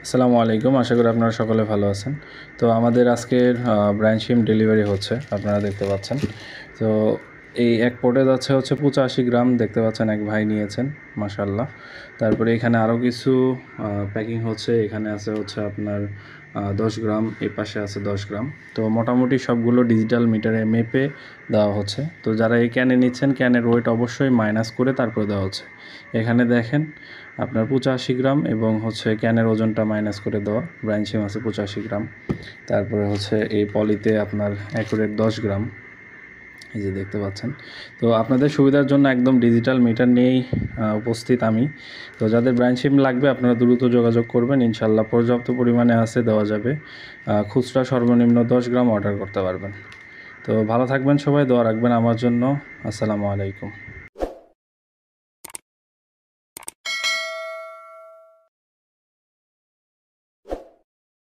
আসসালামু আলাইকুম। আশা করি আপনারা সকলে ভালো আছেন। তো আমাদের আজকের ব্রাঞ্চ শিম ডেলিভারি হচ্ছে, আপনারা দেখতে পাচ্ছেন। তো এই এক পটে যাচ্ছে হচ্ছে 85 গ্রাম, দেখতে পাচ্ছেন এক ভাই নিয়েছেন, মাশাআল্লাহ। তারপরে এখানে আরও কিছু প্যাকিং হচ্ছে, এখানে আছে হচ্ছে আপনার 10 গ্রাম, এই পাশে আছে 10 গ্রাম। তো মোটামুটি সবগুলো ডিজিটাল মিটারে মেপে দেওয়া হচ্ছে। তো যারা এই ক্যানে নিচ্ছেন, ক্যানের ওয়েট অবশ্যই মাইনাস করে তারপরে দেওয়া হচ্ছে। এখানে দেখেন আপনার 85 গ্রাম এবং হচ্ছে ক্যানের ওজনটা মাইনাস করে দেওয়া, ব্রাঞ্চ শিম আছে 85 গ্রাম। তারপরে হচ্ছে এই পলিতে আপনার অ্যাকুরেট 10 গ্রাম, এই যে দেখতে পাচ্ছেন। তো আপনাদের সুবিধার জন্য একদম ডিজিটাল মিটার নিয়েই উপস্থিত আমি। তো যাদের ব্রাঞ্চ শিম লাগবে আপনারা দ্রুত যোগাযোগ করবেন, ইনশাল্লাহ পর্যাপ্ত পরিমাণে আছে, দেওয়া যাবে। খুচরা সর্বনিম্ন 10 গ্রাম অর্ডার করতে পারবেন। তো ভালো থাকবেন সবাই, দোয়া রাখবেন আমার জন্য। আসসালামু আলাইকুম।